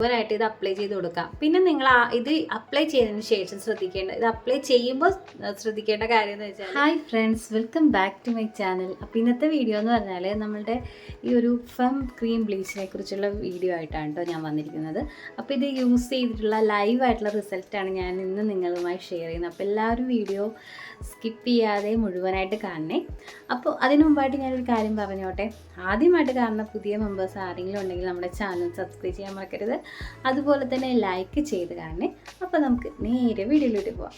മുഴുവനായിട്ട് ഇത് അപ്ലൈ ചെയ്ത് കൊടുക്കാം. പിന്നെ നിങ്ങൾ ഇത് അപ്ലൈ ചെയ്തതിന് ശേഷം ഇത് അപ്ലൈ ചെയ്യുമ്പോൾ ശ്രദ്ധിക്കേണ്ട കാര്യം എന്ന് വെച്ചാൽ, hi friends, welcome back to my channel. അപ്പോൾ ഇന്നത്തെ വീഡിയോ എന്ന് പറഞ്ഞാൽ നമ്മളുടെ ഈ ഒരു ഫെം ക്രീം ബ്ലീച്ചിനെ കുറിച്ചുള്ള വീഡിയോ ആയിട്ടാണ് കേട്ടോ ഞാൻ വന്നിരിക്കുന്നത്. അപ്പോൾ ഇത് യൂസ് ചെയ്തിട്ടുള്ള ലൈവായിട്ടുള്ള റിസൾട്ടാണ് ഞാൻ ഇന്ന് നിങ്ങളുമായി ഷെയർ ചെയ്യുന്നത്. അപ്പോൾ എല്ലാവരും വീഡിയോ സ്കിപ്പ് ചെയ്യാതെ മുഴുവനായിട്ട് കാണണേ. അപ്പോൾ അതിനു മുമ്പായിട്ട് ഞാനൊരു കാര്യം പറഞ്ഞോട്ടെ. ആദ്യമായിട്ട് കാണുന്ന പുതിയ മെമ്പേഴ്സ് ആരെങ്കിലും ഉണ്ടെങ്കിൽ നമ്മുടെ ചാനൽ സബ്സ്ക്രൈബ് ചെയ്യാൻ മറക്കരുത്. അതുപോലെ തന്നെ ലൈക്ക് ചെയ്ത് കാണണേ. അപ്പോൾ നമുക്ക് നേരെ വീഡിയോയിലോട്ട് പോവാം.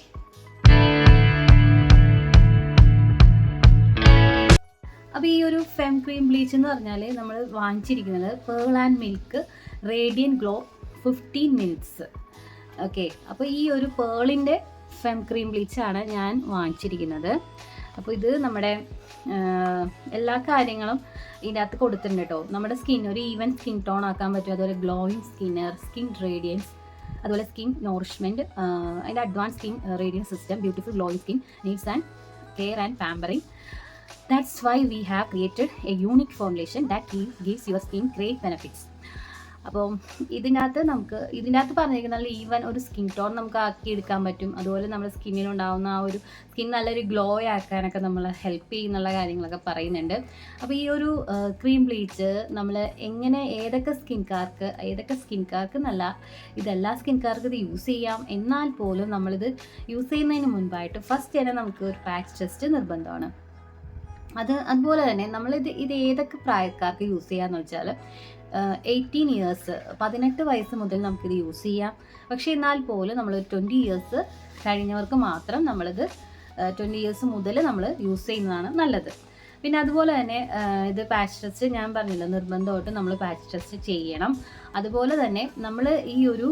അപ്പോൾ ഈ ഒരു ഫെം ക്രീം ബ്ലീച്ച് എന്ന് പറഞ്ഞാൽ നമ്മൾ വാങ്ങിച്ചിരിക്കുന്നത് pearl and milk radiant glow 15 minutes. Okay, അപ്പോൾ ഈ ഒരു പേളിൻ്റെ ഫെം ക്രീം ബ്ലീച്ചാണ് ഞാൻ വാങ്ങിച്ചിരിക്കുന്നത്. അപ്പോൾ ഇത് നമ്മുടെ എല്ലാ കാര്യങ്ങളും ഇതിനകത്ത് കൊടുത്തിട്ടുണ്ട് കേട്ടോ. നമ്മുടെ സ്കിൻ ഒരു ഈവൻ സ്കിൻ ടോൺ ആക്കാൻ പറ്റും. അതുപോലെ ഗ്ലോയിങ് സ്കിൻ റേഡിയൻസ്, അതുപോലെ സ്കിൻ നോറിഷ്മെൻറ്റ്, അതിൻ്റെ advance skin radiance system, beautiful glowing skin needs and care and pampering. That's why we have created a unique formulation that gives your skin great benefits. അപ്പോൾ ഇതിനകത്ത് പറഞ്ഞിരിക്കുന്നത് even ഒരു skin tone നമുക്ക് ആക്കിയെടുക്കാൻ പറ്റും. അതുപോലെ നമ്മുടെ സ്കിന്നിനുണ്ടാകുന്ന ആ ഒരു സ്കിൻ നല്ലൊരു ഗ്ലോ ആക്കാനൊക്കെ നമ്മൾ ഹെൽപ്പ് ചെയ്യുന്നുള്ള കാര്യങ്ങളൊക്കെ പറയുന്നുണ്ട്. അപ്പോൾ ഈ ഒരു ക്രീം ബ്ലീച്ച് നമ്മൾ എങ്ങനെ ഏതൊക്കെ സ്കിൻകാർക്ക് നല്ല ഇതെല്ലാ സ്കിൻകാർക്ക് ഇത് യൂസ് ചെയ്യാം. എന്നാൽ പോലും നമ്മളിത് യൂസ് ചെയ്യുന്നതിന് മുൻപായിട്ട് ഫസ്റ്റ് തന്നെ നമുക്ക് ഒരു പാച്ച് ടെസ്റ്റ് നിർബന്ധമാണ്. അതുപോലെ തന്നെ ഇത് ഏതൊക്കെ പ്രായക്കാർക്ക് യൂസ് ചെയ്യാമെന്ന് വെച്ചാൽ 18 ഇയേഴ്സ് 18 വയസ്സ് മുതൽ നമുക്കിത് യൂസ് ചെയ്യാം. പക്ഷേ എന്നാൽ പോലും നമ്മൾ 20 ഇയേഴ്സ് കഴിഞ്ഞവർക്ക് മാത്രം നമ്മളിത് 20 ഇയേഴ്സ് മുതൽ നമ്മൾ യൂസ് ചെയ്യുന്നതാണ് നല്ലത്. പിന്നെ അതുപോലെ തന്നെ ഇത് പാച്ച് ടെസ്റ്റ് ഞാൻ പറഞ്ഞില്ല, നിർബന്ധമായിട്ട് നമ്മൾ പാച്ച് ടെസ്റ്റ് ചെയ്യണം. അതുപോലെ തന്നെ നമ്മൾ ഈ ഒരു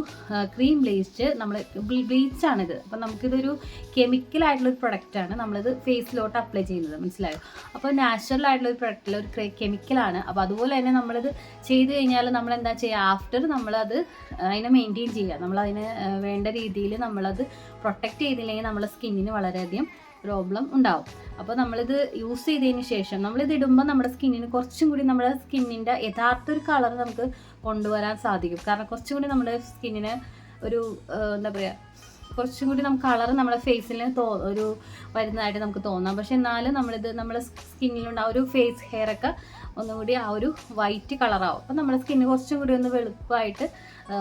ക്രീം ബ്ലീച്ചാണിത്. അപ്പോൾ നമുക്കിതൊരു കെമിക്കലായിട്ടുള്ളൊരു പ്രൊഡക്റ്റാണ്. നമ്മളിത് ഫേസിലോട്ട് അപ്ലൈ ചെയ്യുന്നത്, മനസ്സിലായോ? അപ്പോൾ നാച്ചുറൽ ആയിട്ടുള്ളൊരു പ്രൊഡക്റ്റിൽ ഒരു കെമിക്കലാണ്. അപ്പോൾ അതുപോലെ തന്നെ നമ്മളിത് ചെയ്ത് കഴിഞ്ഞാൽ നമ്മൾ എന്താ ചെയ്യുക, ആഫ്റ്റർ നമ്മളത് അതിനെ മെയിൻറ്റെയിൻ ചെയ്യുക. നമ്മളതിന് വേണ്ട രീതിയിൽ നമ്മളത് പ്രൊട്ടക്റ്റ് ചെയ്തില്ലെങ്കിൽ നമ്മുടെ സ്കിന്നിന് വളരെയധികം പ്രോബ്ലം ഉണ്ടാവും. അപ്പോൾ നമ്മളിത് യൂസ് ചെയ്തതിന് ശേഷം നമ്മളിത് ഇടുമ്പോൾ നമ്മുടെ സ്കിന്നിന് കുറച്ചും കൂടി നമ്മുടെ സ്കിന്നിൻ്റെ യഥാർത്ഥ ഒരു കളർ നമുക്ക് കൊണ്ടുവരാൻ സാധിക്കും. കാരണം കുറച്ചും കൂടി നമ്മുടെ സ്കിന്നിന് ഒരു എന്താ പറയുക, കുറച്ചും കൂടി നമുക്ക് കളർ നമ്മുടെ ഫേസിൽ ഒരു വരുന്നതായിട്ട് നമുക്ക് തോന്നാം. പക്ഷെ എന്നാലും നമ്മുടെ സ്കിന്നിലുണ്ടാവും ഒരു ഫേസ് ഹെയറൊക്കെ ഒന്നും കൂടി ആ ഒരു വൈറ്റ് കളറാവും. അപ്പോൾ നമ്മുടെ സ്കിന്ന് കുറച്ചും കൂടി ഒന്ന് വെളുപ്പായിട്ട്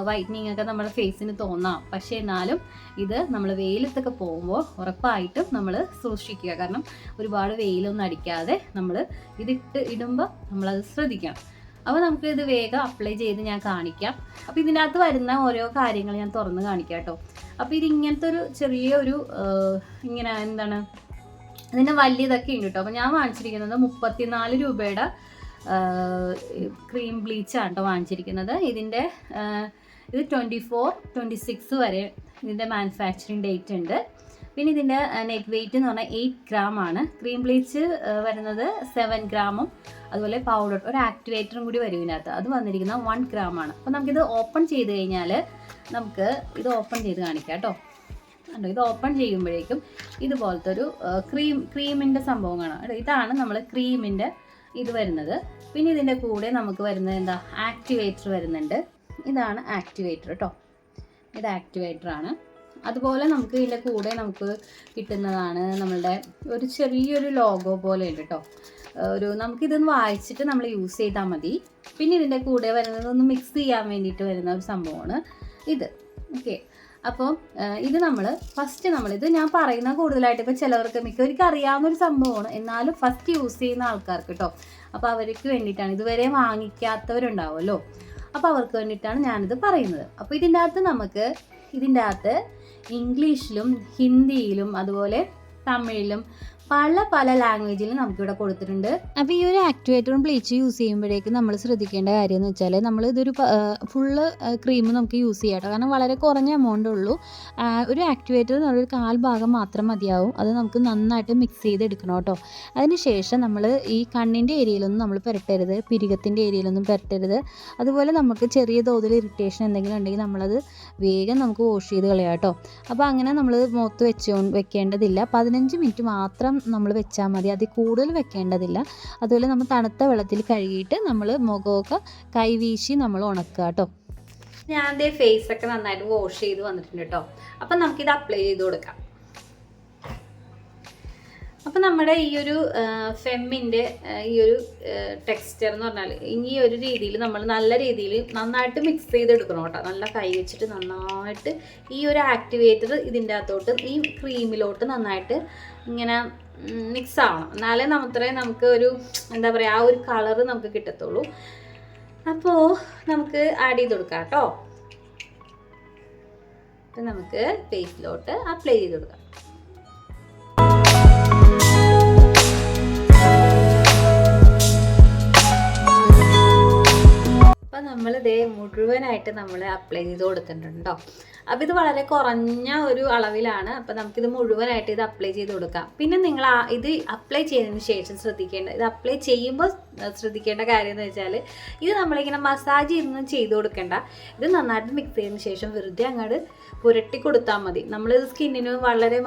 വൈറ്റനിങ് ഒക്കെ നമ്മുടെ ഫേസിന് തോന്നാം. പക്ഷേ എന്നാലും ഇത് നമ്മൾ വെയിലത്തൊക്കെ പോകുമ്പോൾ ഉറപ്പായിട്ടും നമ്മൾ സൂക്ഷിക്കുക. കാരണം ഒരുപാട് വെയിലൊന്നും അടിക്കാതെ നമ്മൾ ഇടുമ്പോൾ നമ്മളത് ശ്രദ്ധിക്കണം. അപ്പോൾ നമുക്ക് ഇത് വേഗം അപ്ലൈ ചെയ്ത് ഞാൻ കാണിക്കാം. അപ്പോൾ ഇതിനകത്ത് വരുന്ന ഓരോ കാര്യങ്ങൾ ഞാൻ തുറന്ന് കാണിക്കാം കേട്ടോ. അപ്പോൾ ഇതിങ്ങനത്തെ ഒരു ചെറിയൊരു ഇങ്ങനെ എന്താണ് ഇതിൻ്റെ വലിയതൊക്കെ ഉണ്ട് കേട്ടോ. അപ്പോൾ ഞാൻ വാങ്ങിച്ചിരിക്കുന്നത് 34 രൂപയുടെ ക്രീം ബ്ലീച്ചാണ് കേട്ടോ വാങ്ങിച്ചിരിക്കുന്നത്. ഇത് 24-26 വരെ ഇതിൻ്റെ മാനുഫാക്ചറിങ് ഡേറ്റ് ഉണ്ട്. പിന്നെ ഇതിൻ്റെ നെറ്റ് വെയിറ്റ് എന്ന് പറഞ്ഞാൽ 8 ഗ്രാം ആണ്. ക്രീം ബ്ലീച്ച് വരുന്നത് 7 ഗ്രാമും അതുപോലെ പൗഡർ ഒരു ആക്ടിവേറ്ററും കൂടി വരും ഇതിനകത്ത്. അത് വന്നിരിക്കുന്നത് 1 ഗ്രാം ആണ്. അപ്പോൾ നമുക്കിത് ഓപ്പൺ ചെയ്ത് കഴിഞ്ഞാൽ നമുക്ക് ഇത് ഓപ്പൺ ചെയ്ത് കാണിക്കാം കേട്ടോ. ഇത് ഓപ്പൺ ചെയ്യുമ്പോഴേക്കും ഇതുപോലത്തെ ഒരു ക്രീമിൻ്റെ സംഭവം കാണാം. ഇതാണ് നമ്മൾ ക്രീമിൻ്റെ ഇത് വരുന്നത്. പിന്നെ ഇതിൻ്റെ കൂടെ നമുക്ക് വരുന്നത് എന്താ, ആക്ടിവേറ്റർ വരുന്നുണ്ട്. ഇതാണ് ആക്ടിവേറ്റർ കേട്ടോ. ഇത് ആക്ടിവേറ്ററാണ്. അതുപോലെ നമുക്ക് ഇതിൻ്റെ കൂടെ നമുക്ക് കിട്ടുന്നതാണ് നമ്മളുടെ ഒരു ചെറിയൊരു ലോഗോ പോലെ ഉണ്ട് കേട്ടോ. നമുക്കിതൊന്ന് വായിച്ചിട്ട് നമ്മൾ യൂസ് ചെയ്താൽ മതി. പിന്നെ ഇതിൻ്റെ കൂടെ വരുന്നത് ഒന്ന് മിക്സ് ചെയ്യാൻ വേണ്ടിയിട്ട് വരുന്ന ഒരു സംഭവമാണ് ഇത്. ഓക്കെ, അപ്പോൾ ഇത് നമ്മളിത് ഞാൻ പറയുന്ന കൂടുതലായിട്ട് ഇപ്പോൾ ചിലവർക്ക് മിക്കവർക്ക് അറിയാവുന്നൊരു സംഭവമാണ്. എന്നാലും ഫസ്റ്റ് യൂസ് ചെയ്യുന്ന ആൾക്കാർക്ക് കേട്ടോ. അപ്പോൾ അവർക്ക് വേണ്ടിയിട്ടാണ്, ഇതുവരെ വാങ്ങിക്കാത്തവരുണ്ടാവുമല്ലോ, അപ്പോൾ അവർക്ക് വേണ്ടിയിട്ടാണ് ഞാനിത് പറയുന്നത്. അപ്പോൾ ഇതിൻ്റെ അകത്ത് ഇംഗ്ലീഷിലും ഹിന്ദിയിലും അതുപോലെ തമിഴിലും പല ലാംഗ്വേജിലും നമുക്കിവിടെ കൊടുത്തിട്ടുണ്ട്. അപ്പോൾ ഈ ഒരു ആക്ടിവേറ്ററും ബ്ലീച്ച് യൂസ് ചെയ്യുമ്പോഴേക്കും നമ്മൾ ശ്രദ്ധിക്കേണ്ട കാര്യം എന്ന് വെച്ചാൽ ഇതൊരു ഫുള്ള് ക്രീം നമുക്ക് യൂസ് ചെയ്യാം കേട്ടോ. കാരണം വളരെ കുറഞ്ഞ എമൗണ്ടേ ഉള്ളൂ. ഒരു ആക്ടിവേറ്റർ ഒരു 1/4 ഭാഗം മാത്രം മതിയാവും. അത് നമുക്ക് നന്നായിട്ട് മിക്സ് ചെയ്തെടുക്കണം കേട്ടോ. അതിനുശേഷം നമ്മൾ ഈ കണ്ണിൻ്റെ ഏരിയയിലൊന്നും നമ്മൾ പുരട്ടരുത്, പിരികത്തിൻ്റെ ഏരിയയിലൊന്നും പുരട്ടരുത്. അതുപോലെ നമുക്ക് ചെറിയ തോതിൽ ഇറിറ്റേഷൻ എന്തെങ്കിലും ഉണ്ടെങ്കിൽ നമ്മളത് വേഗം നമുക്ക് വാഷ് ചെയ്ത് കളയാം കേട്ടോ. അപ്പോൾ അങ്ങനെ നമ്മൾ മുഖത്ത് വെക്കേണ്ടതില്ല. 15 മിനിറ്റ് മാത്രം നമ്മൾ വെച്ചാൽ മതി, അതിൽ കൂടുതൽ വെക്കേണ്ടതില്ല. അതുപോലെ നമ്മൾ തണുത്ത വെള്ളത്തിൽ കഴുകിയിട്ട് നമ്മൾ മുഖമൊക്കെ കൈവീശി നമ്മൾ ഉണക്കുക കേട്ടോ. ഞാൻ അതേ ഫേസൊക്കെ നന്നായിട്ട് വാഷ് ചെയ്ത് വന്നിട്ടുണ്ട് കേട്ടോ. അപ്പം നമുക്കിത് അപ്ലൈ ചെയ്ത് കൊടുക്കാം. അപ്പം നമ്മുടെ ഈ ഒരു ഫെമ്മിൻ്റെ ഈ ഒരു ടെക്സ്ചർ എന്ന് പറഞ്ഞാൽ ഈ ഒരു രീതിയിൽ നമ്മൾ നല്ല രീതിയിൽ നന്നായിട്ട് മിക്സ് ചെയ്തെടുക്കണം കേട്ടോ. നല്ല കൈ വെച്ചിട്ട് നന്നായിട്ട് ഈ ഒരു ആക്ടിവേറ്റർ ഇതിൻ്റെ അകത്തോട്ട് ഈ ക്രീമിലോട്ട് നന്നായിട്ട് ഇങ്ങനെ മിക്സ് ആവണം. എന്നാലേ നമുക്ക് ഒരു എന്താ പറയുക ആ ഒരു കളറ് നമുക്ക് കിട്ടത്തുള്ളൂ. അപ്പോൾ നമുക്ക് ആഡ് ചെയ്ത് കൊടുക്കാം കേട്ടോ. അപ്പം നമുക്ക് ഫേസിലോട്ട് അപ്ലൈ ചെയ്ത് കൊടുക്കാം. നമ്മളിതേ മുഴുവനായിട്ട് നമ്മൾ അപ്ലൈ ചെയ്ത് കൊടുത്തിട്ടുണ്ടോ. അപ്പോൾ ഇത് വളരെ കുറഞ്ഞ ഒരു അളവിലാണ്. അപ്പോൾ നമുക്കിത് മുഴുവനായിട്ട് ഇത് അപ്ലൈ ചെയ്ത് കൊടുക്കാം. പിന്നെ നിങ്ങൾ ഇത് അപ്ലൈ ചെയ്തതിന് ശേഷം ഇത് അപ്ലൈ ചെയ്യുമ്പോൾ ശ്രദ്ധിക്കേണ്ട കാര്യം എന്ന് വെച്ചാൽ ഇത് നമ്മളിങ്ങനെ മസാജ് ചെയ്ത് കൊടുക്കേണ്ട. ഇത് നന്നായിട്ട് മിക്സ് ചെയ്തതിന് ശേഷം വെറുതെ അങ്ങോട്ട് പുരട്ടി കൊടുത്താൽ മതി. നമ്മളിത് സ്കിന്നിന് വളരെ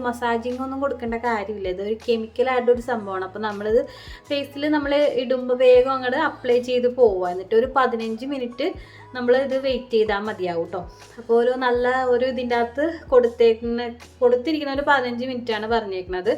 മസാജിങ് ഒന്നും കൊടുക്കേണ്ട കാര്യമില്ല. ഇതൊരു കെമിക്കലായിട്ട് ഒരു സംഭവമാണ്. അപ്പോൾ നമ്മളിത് ഫേസിൽ നമ്മൾ ഇടുമ്പോൾ വേഗം അങ്ങോട്ട് അപ്ലൈ ചെയ്ത് പോവുക. എന്നിട്ട് ഒരു 15 മിനിറ്റ് നമ്മൾ ഇത് വെയിറ്റ് ചെയ്താൽ മതിയാവും കേട്ടോ. അപ്പോൾ ഒരു ഇതിൻ്റെ അകത്ത് കൊടുത്തിരിക്കുന്ന ഒരു 15 മിനിറ്റാണ് പറഞ്ഞേക്കുന്നത്.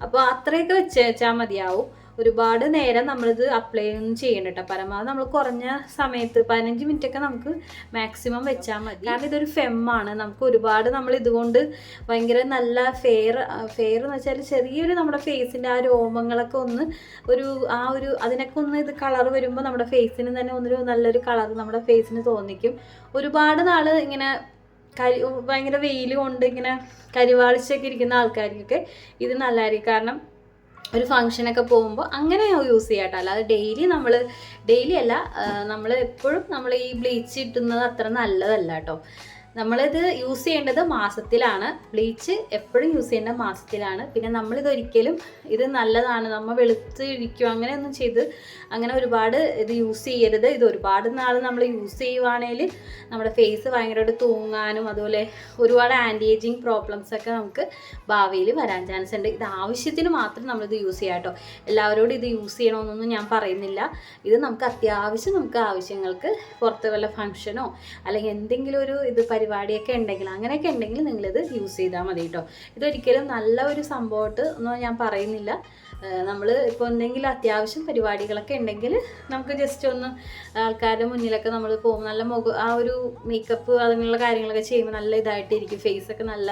അപ്പോൾ അത്രയൊക്കെ വെച്ചാൽ മതിയാവും. ഒരുപാട് നേരം നമ്മളിത് അപ്ലൈ ഒന്നും ചെയ്യണ്ട കേട്ടോ. പരമാവധി നമ്മൾ കുറഞ്ഞ സമയത്ത് 15 മിനിറ്റൊക്കെ നമുക്ക് മാക്സിമം വെച്ചാൽ മതി. കാരണം ഇതൊരു ഫെമ്മാണ്. നമുക്ക് ഒരുപാട് നമ്മൾ ഇതുകൊണ്ട് ഭയങ്കര നല്ല ഫെയർ എന്ന് വെച്ചാൽ ചെറിയൊരു നമ്മുടെ ഫേസിൻ്റെ ആ രോമങ്ങളൊക്കെ ഒന്ന് അതിനൊക്കെ ഒന്ന് ഇത് കളർ വരുമ്പോൾ നമ്മുടെ ഫേസിന് തന്നെ നല്ലൊരു കളർ നമ്മുടെ ഫേസിന് തോന്നിക്കും. ഒരുപാട് നാൾ ഇങ്ങനെ ഭയങ്കര വെയിൽ കൊണ്ട് ഇങ്ങനെ കരിവാളിച്ചൊക്കെ ഇരിക്കുന്ന ആൾക്കാർക്കൊക്കെ ഇത് നല്ലതായിരിക്കും. കാരണം ഒരു ഫംഗ്ഷനൊക്കെ പോകുമ്പോൾ അങ്ങനെ യൂസ് ചെയ്യാട്ടോ. അല്ലാതെ ഡെയിലി അല്ല, നമ്മൾ എപ്പോഴും നമ്മൾ ഈ ബ്ലീച്ച് ഇട്ടുന്നത് അത്ര നല്ലതല്ല കേട്ടോ. നമ്മളിത് യൂസ് ചെയ്യേണ്ടത് മാസത്തിലാണ്. ബ്ലീച്ച് എപ്പോഴും യൂസ് ചെയ്യേണ്ട മാസത്തിലാണ്. പിന്നെ നമ്മളിതൊരിക്കലും ഇത് നല്ലതാണ് നമ്മൾ വെളുത്ത് ഇരിക്കും അങ്ങനെയൊന്നും അങ്ങനെ ഒരുപാട് ഇത് യൂസ് ചെയ്യരുത്. ഇത് ഒരുപാട് നാൾ നമ്മൾ യൂസ് ചെയ്യുവാണെങ്കിൽ നമ്മുടെ ഫേസ് ഭയങ്കരമായിട്ട് തൂങ്ങാനും അതുപോലെ ഒരുപാട് ആൻറ്റി ഏജിങ് പ്രോബ്ലംസൊക്കെ നമുക്ക് ഭാവിയിൽ വരാൻ ചാൻസ് ഉണ്ട്. ഇത് ആവശ്യത്തിന് മാത്രം നമ്മളിത് യൂസ് ചെയ്യാം കേട്ടോ. എല്ലാവരോടും ഇത് യൂസ് ചെയ്യണമെന്നൊന്നും ഞാൻ പറയുന്നില്ല. ഇത് നമുക്ക് ആവശ്യങ്ങൾക്ക് പുറത്ത് വല്ല ഫംഗ്ഷനോ അല്ലെങ്കിൽ എന്തെങ്കിലും ഒരു പരിപാടിയൊക്കെ അങ്ങനെയൊക്കെ ഉണ്ടെങ്കിൽ നിങ്ങളിത് യൂസ് ചെയ്താൽ മതി കേട്ടോ. ഇതൊരിക്കലും നല്ല ഒരു സംഭവമായിട്ട് ഒന്നും ഞാൻ പറയുന്നില്ല. നമ്മൾ ഇപ്പോൾ എന്തെങ്കിലും അത്യാവശ്യം പരിപാടികളൊക്കെ ഉണ്ടെങ്കിൽ നമുക്ക് ജസ്റ്റ് ഒന്ന് ആൾക്കാരുടെ മുന്നിലൊക്കെ നമ്മൾ പോകും, നല്ല ആ ഒരു മേക്കപ്പ് അങ്ങനെയുള്ള കാര്യങ്ങളൊക്കെ ചെയ്യുമ്പോൾ നല്ല ഇതായിട്ടിരിക്കും. ഫേസൊക്കെ നല്ല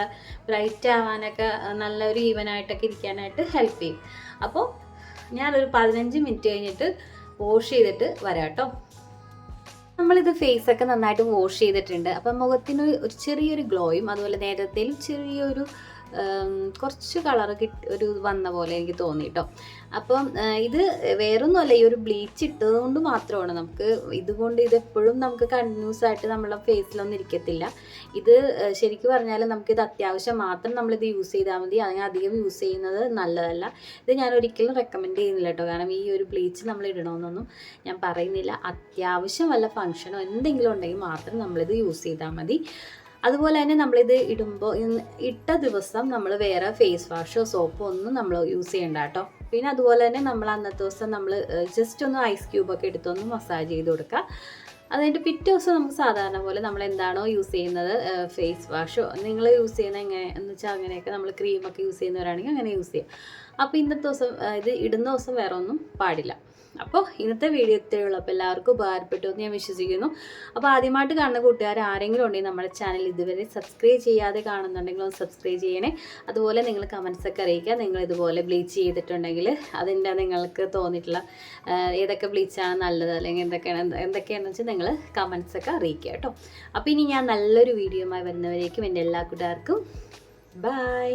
ബ്രൈറ്റ് ആവാനൊക്കെ നല്ല ഒരു ഈവനായിട്ടൊക്കെ ഇരിക്കാനായിട്ട് ഹെൽപ്പ് ചെയ്യും. അപ്പോൾ ഞാനൊരു 15 മിനിറ്റ് കഴിഞ്ഞിട്ട് വാഷ് ചെയ്തിട്ട് വരാം കേട്ടോ. നമ്മളിത് ഫേസൊക്കെ നന്നായിട്ട് വാഷ് ചെയ്തിട്ടുണ്ട്. അപ്പം മുഖത്തിന് ഒരു ചെറിയൊരു ഗ്ലോയും അതുപോലെ നേരത്തേലും ചെറിയൊരു കുറച്ച് കളർ വന്ന പോലെ എനിക്ക് തോന്നി കേട്ടോ. അപ്പം ഇത് വേറൊന്നുമല്ല, ഈ ഒരു ബ്ലീച്ച് ഇട്ടതുകൊണ്ട് മാത്രമാണ്. ഇതെപ്പോഴും നമുക്ക് കണ്ടിന്യൂസ് ആയിട്ട് നമ്മുടെ ഫേസിലൊന്നും ഇരിക്കത്തില്ല. ഇത് ശരിക്കും പറഞ്ഞാൽ നമുക്കിത് അത്യാവശ്യം മാത്രം നമ്മളിത് യൂസ് ചെയ്താൽ മതി. അതിന് അധികം യൂസ് ചെയ്യുന്നത് നല്ലതല്ല. ഇത് ഞാൻ ഒരിക്കലും റെക്കമെൻഡ് ചെയ്യുന്നില്ല കേട്ടോ. കാരണം ഈ ഒരു ബ്ലീച്ച് നമ്മൾ ഇടണമെന്നൊന്നും ഞാൻ പറയുന്നില്ല. അത്യാവശ്യം വല്ല ഫംഗ്ഷനോ എന്തെങ്കിലും ഉണ്ടെങ്കിൽ മാത്രം നമ്മളിത് യൂസ് ചെയ്താൽ മതി. അതുപോലെ തന്നെ നമ്മളിത് ഇട്ട ദിവസം നമ്മൾ വേറെ ഫേസ് വാഷോ സോപ്പോ ഒന്നും നമ്മൾ യൂസ് ചെയ്യണ്ട കേട്ടോ. പിന്നെ അതുപോലെ തന്നെ നമ്മൾ അന്നത്തെ ദിവസം നമ്മൾ ജസ്റ്റ് ഒന്ന് ഐസ് ക്യൂബൊക്കെ എടുത്തൊന്ന് മസാജ് ചെയ്ത് കൊടുക്കുക. അതുകഴിഞ്ഞിട്ട് പിറ്റേ ദിവസം നമുക്ക് സാധാരണ പോലെ നമ്മൾ എന്താണോ യൂസ് ചെയ്യുന്നത് ഫേസ് വാഷോ നിങ്ങൾ യൂസ് ചെയ്യുന്ന എന്ന് വെച്ചാൽ അങ്ങനെയൊക്കെ നമ്മൾ ക്രീമൊക്കെ യൂസ് ചെയ്യുന്നവരാണെങ്കിൽ അങ്ങനെ യൂസ് ചെയ്യാം. അപ്പോൾ ഇന്നത്തെ ദിവസം ഇത് ഇടുന്ന ദിവസം വേറെ ഒന്നും പാടില്ല. അപ്പോൾ ഇന്നത്തെ വീഡിയോ ഇത്രയുള്ളൂ. അപ്പോൾ എല്ലാവർക്കും ഉപകാരപ്പെട്ടു എന്ന് ഞാൻ വിശ്വസിക്കുന്നു. അപ്പോൾ ആദ്യമായിട്ട് കാണുന്ന കൂട്ടുകാർ ആരെങ്കിലും ഉണ്ടെങ്കിൽ നമ്മുടെ ചാനൽ ഇതുവരെ സബ്സ്ക്രൈബ് ചെയ്യാതെ കാണുന്നുണ്ടെങ്കിൽ ഒന്ന് സബ്സ്ക്രൈബ് ചെയ്യണേ. അതുപോലെ നിങ്ങൾ കമൻസൊക്കെ അറിയിക്കുക. നിങ്ങൾ ഇതുപോലെ ബ്ലീച്ച് ചെയ്തിട്ടുണ്ടെങ്കിൽ അതിൻ്റെ നിങ്ങൾക്ക് തോന്നിയിട്ടുള്ള ഏതൊക്കെ ബ്ലീച്ചാണ് നല്ലത് അല്ലെങ്കിൽ എന്തൊക്കെയാണെന്ന് വെച്ചാൽ നിങ്ങൾ കമൻസൊക്കെ അറിയിക്കുക കേട്ടോ. അപ്പോൾ ഇനി ഞാൻ നല്ലൊരു വീഡിയോയുമായി വരുന്നവരേക്കും എൻ്റെ എല്ലാ കൂട്ടുകാർക്കും ബൈ.